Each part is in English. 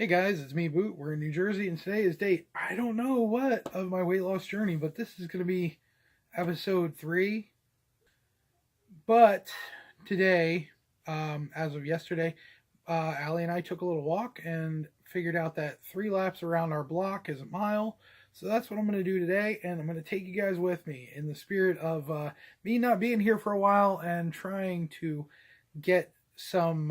Hey guys, it's me, Boot. We're in New Jersey, and today is day I don't know what of my weight loss journey, but this is going to be episode 3. But today, as of yesterday, Allie and I took a little walk and figured out that 3 laps around our block is a mile. So that's what I'm going to do today, and I'm going to take you guys with me in the spirit of me not being here for a while and trying to get some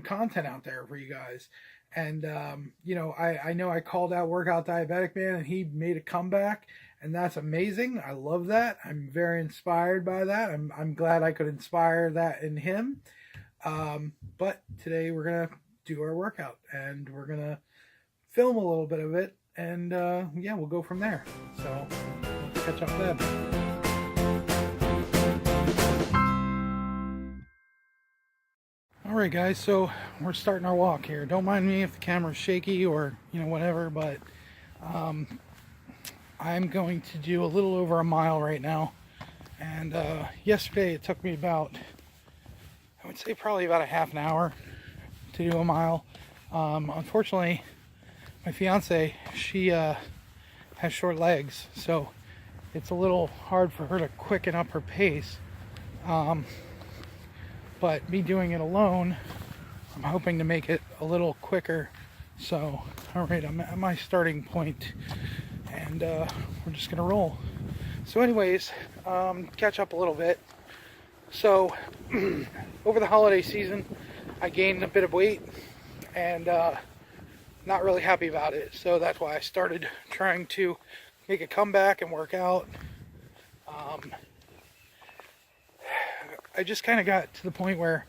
content out there for you guys. And I know I called out Workout Diabetic Man, and he made a comeback, and that's amazing. I love that. I'm very inspired by that. I'm glad I could inspire that in him. But today we're gonna do our workout, and we're gonna film a little bit of it, and we'll go from there. So let's catch up then. Alright guys, so we're starting our walk here. Don't mind me if the camera's shaky or whatever, but I'm going to do a little over a mile right now. And yesterday it took me about, I would say probably about a half an hour to do a mile. Unfortunately, my fiance, she has short legs, so it's a little hard for her to quicken up her pace. But me doing it alone, I'm hoping to make it a little quicker. So, alright, I'm at my starting point, and we're just gonna roll. So anyways, catch up a little bit. So, over the holiday season, I gained a bit of weight, and not really happy about it. So that's why I started trying to make a comeback and work out. I just kind of got to the point where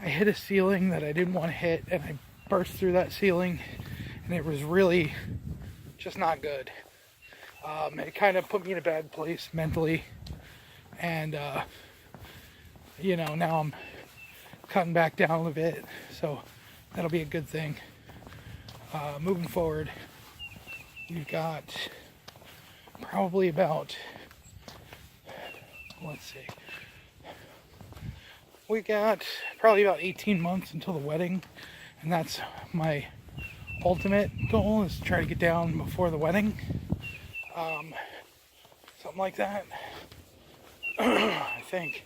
I hit a ceiling that I didn't want to hit, and I burst through that ceiling, and it was really just not good. It kind of put me in a bad place mentally, and now I'm cutting back down a bit, so that'll be a good thing. Moving forward, we've got probably about, we got probably about 18 months until the wedding, and that's my ultimate goal, is to try to get down before the wedding. Something like that. I think.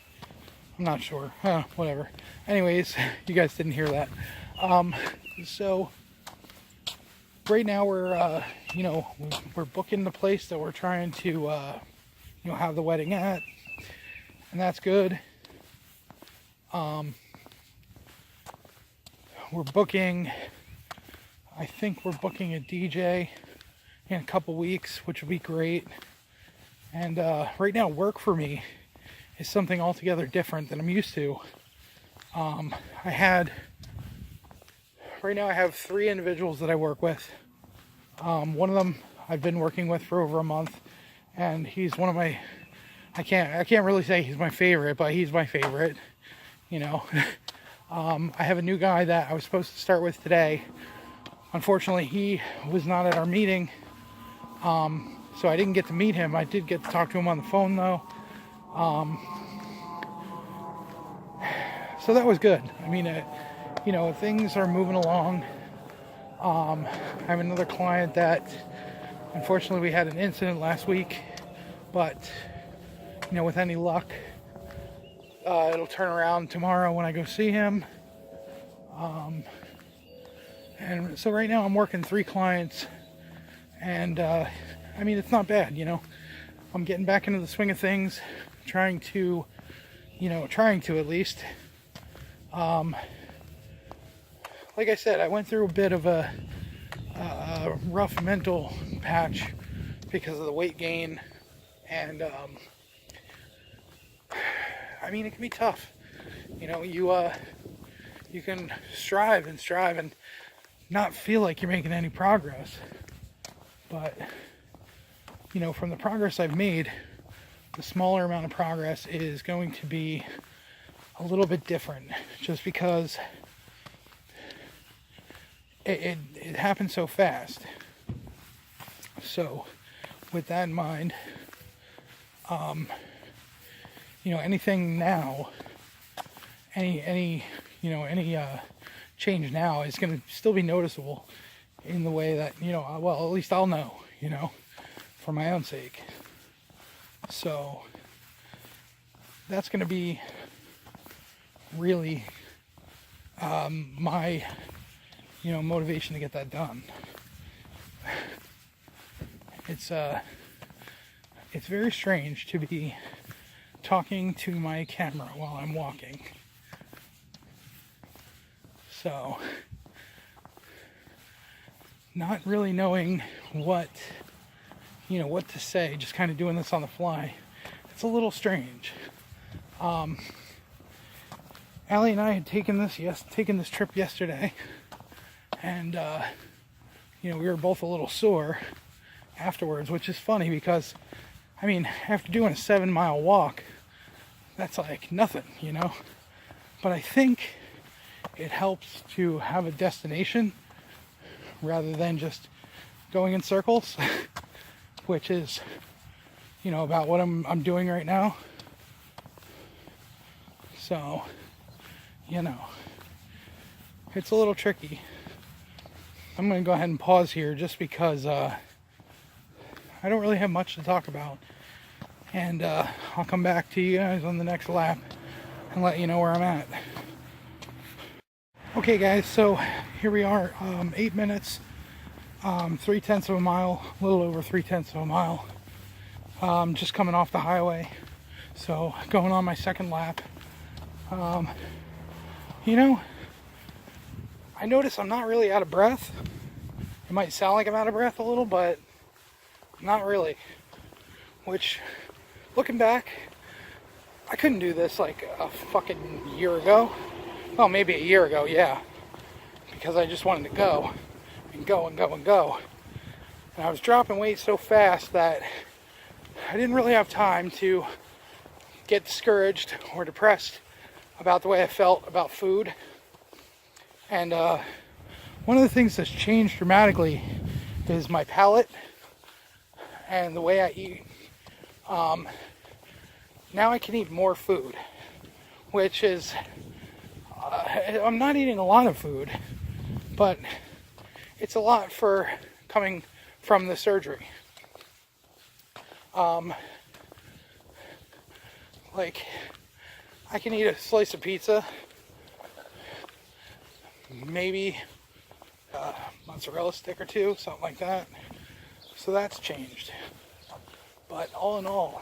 I'm not sure. Whatever. Anyways, you guys didn't hear that. So right now we're booking the place that we're trying to have the wedding at, and that's good. I think we're booking a DJ in a couple weeks, which would be great. And right now, work for me is something altogether different than I'm used to. Right now I have 3 individuals that I work with. One of them I've been working with for over a month, and he's one of my, I can't really say he's my favorite, but he's my favorite. I have a new guy that I was supposed to start with today. Unfortunately, he was not at our meeting, so I didn't get to meet him. I did get to talk to him on the phone though. So that was good. I mean, things are moving along. I have another client that, unfortunately, we had an incident last week, but with any luck, it'll turn around tomorrow when I go see him. And so right now I'm working 3 clients, and it's not bad. I'm getting back into the swing of things, trying to at least. Like I said, I went through a bit of a rough mental patch because of the weight gain, and it can be tough. You can strive and not feel like you're making any progress. But, from the progress I've made, the smaller amount of progress is going to be a little bit different, just because it happened so fast. So, with that in mind, anything now, any change now is going to still be noticeable in the way that, well, at least I'll know, for my own sake. So that's going to be really my, motivation to get that done. It's very strange to be talking to my camera while I'm walking. So, not really knowing what to say, just kind of doing this on the fly. It's a little strange. Allie and I had taken this trip yesterday, and we were both a little sore afterwards, which is funny because, after doing a 7-mile walk, that's like nothing, But I think it helps to have a destination rather than just going in circles, which is, about what I'm doing right now. So, it's a little tricky. I'm going to go ahead and pause here just because I don't really have much to talk about. And I'll come back to you guys on the next lap and let you know where I'm at. Okay guys, so here we are, 8 minutes, 3/10 of a mile, a little over 3/10 of a mile. Just coming off the highway, so going on my second lap. I notice I'm not really out of breath. It might sound like I'm out of breath a little, but not really. Which, looking back, I couldn't do this like a fucking year ago. Well, maybe a year ago, yeah. Because I just wanted to go and go and go and go. And I was dropping weight so fast that I didn't really have time to get discouraged or depressed about the way I felt about food. And one of the things that's changed dramatically is my palate and the way I eat. Now I can eat more food, which is, I'm not eating a lot of food, but it's a lot for coming from the surgery. Like, I can eat a slice of pizza, maybe a mozzarella stick or two, something like that. So that's changed. But all in all,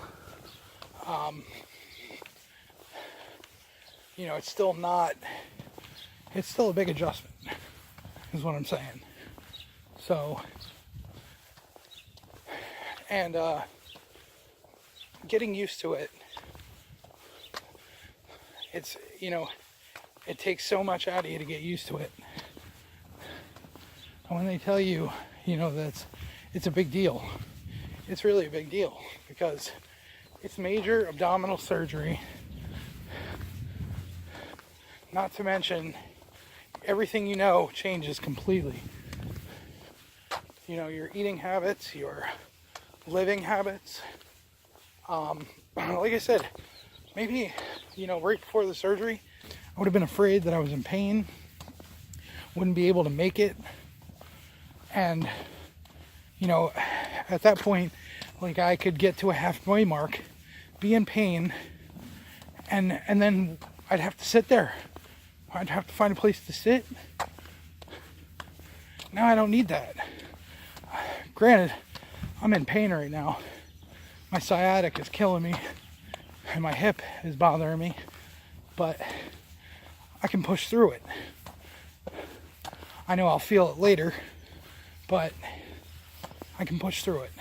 it's still a big adjustment, is what I'm saying. So, and getting used to it, it's, it takes so much out of you to get used to it. And when they tell you, that it's a big deal, it's really a big deal, because it's major abdominal surgery. Not to mention, everything changes completely. Your eating habits, your living habits. Like I said, maybe, right before the surgery, I would have been afraid that I was in pain, wouldn't be able to make it. And, at that point, like, I could get to a halfway mark, be in pain, and then I'd have to sit there. I'd have to find a place to sit. Now I don't need that. Granted, I'm in pain right now. My sciatic is killing me, and my hip is bothering me, but I can push through it. I know I'll feel it later, but I can push through it.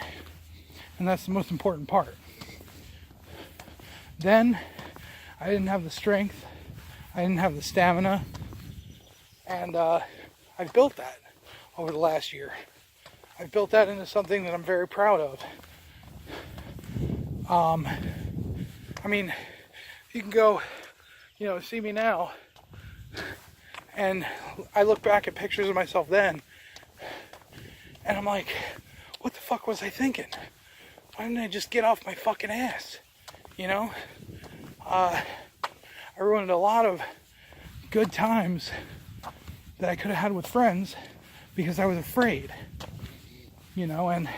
And that's the most important part. Then, I didn't have the strength, I didn't have the stamina, and I've built that over the last year. I've built that into something that I'm very proud of. You can go, see me now, and I look back at pictures of myself then, and I'm like, what the fuck was I thinking? Why didn't I just get off my fucking ass? I ruined a lot of good times that I could have had with friends because I was afraid, and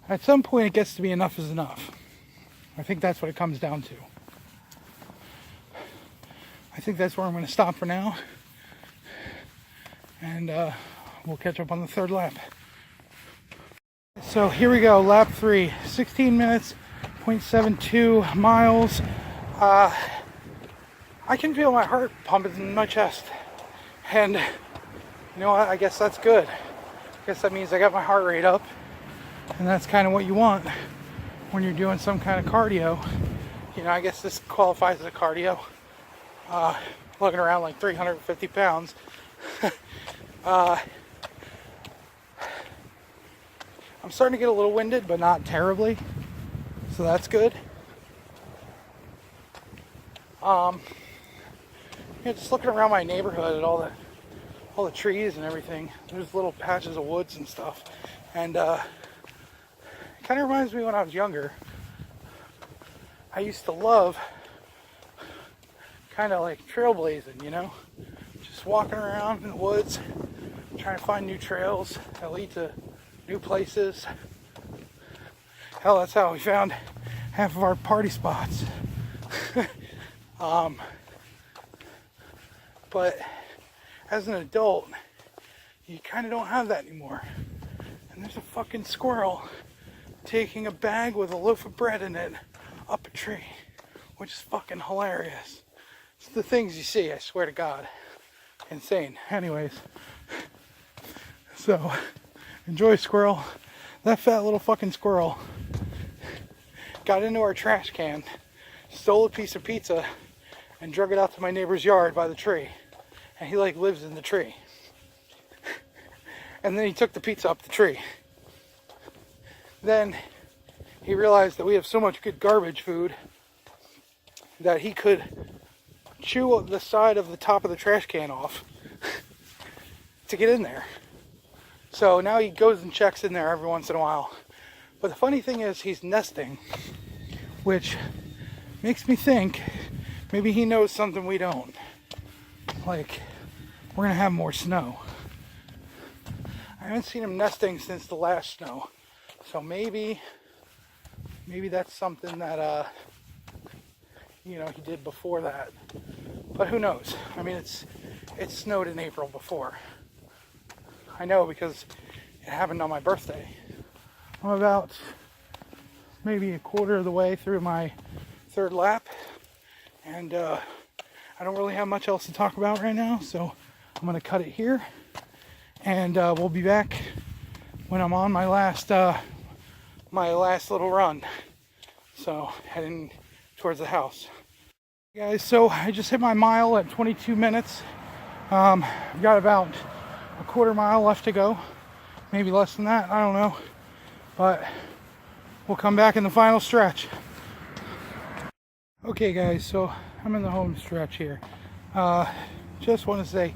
at some point it gets to be enough is enough. I think that's what it comes down to. I think that's where I'm going to stop for now, and we'll catch up on the third lap. So here we go, lap 3, 16 minutes, 0.72 miles. I can feel my heart pumping in my chest, and you know what, I guess that's good. I guess that means I got my heart rate up, and that's kind of what you want when you're doing some kind of cardio. I guess this qualifies as a cardio. Lugging around like 350 pounds. I'm starting to get a little winded, but not terribly, so that's good. Just looking around my neighborhood at all the trees and everything. There's little patches of woods and stuff, and it kind of reminds me when I was younger. I used to love kind of like trailblazing, just walking around in the woods, trying to find new trails that lead to new places. Hell, that's how we found half of our party spots. But as an adult, you kind of don't have that anymore. And there's a fucking squirrel taking a bag with a loaf of bread in it up a tree, which is fucking hilarious. It's the things you see, I swear to God. Insane. Anyways, so enjoy, squirrel. That fat little fucking squirrel got into our trash can, stole a piece of pizza, and drug it out to my neighbor's yard by the tree. And he lives in the tree. And then he took the pizza up the tree. Then he realized that we have so much good garbage food that he could chew the side of the top of the trash can off to get in there. So now he goes and checks in there every once in a while. But the funny thing is, he's nesting, which makes me think maybe he knows something we don't. Like, we're gonna have more snow. I haven't seen him nesting since the last snow, so maybe that's something that he did before that. But who knows? I mean, it snowed in April before. I know because it happened on my birthday. I'm about maybe a quarter of the way through my third lap, and I don't really have much else to talk about right now, so I'm going to cut it here, and we'll be back when I'm on my last little run, so heading towards the house. Guys, so I just hit my mile at 22 minutes. I've got about a quarter mile left to go, maybe less than that, I don't know, but we'll come back in the final stretch. Okay guys, so I'm in the home stretch here. Just want to say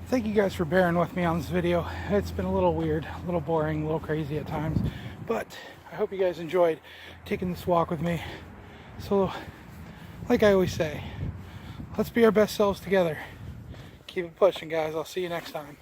thank you guys for bearing with me on this video. It's been a little weird, a little boring, a little crazy at times, but I hope you guys enjoyed taking this walk with me. So, like I always say, let's be our best selves together. Keep it pushing, guys. I'll see you next time.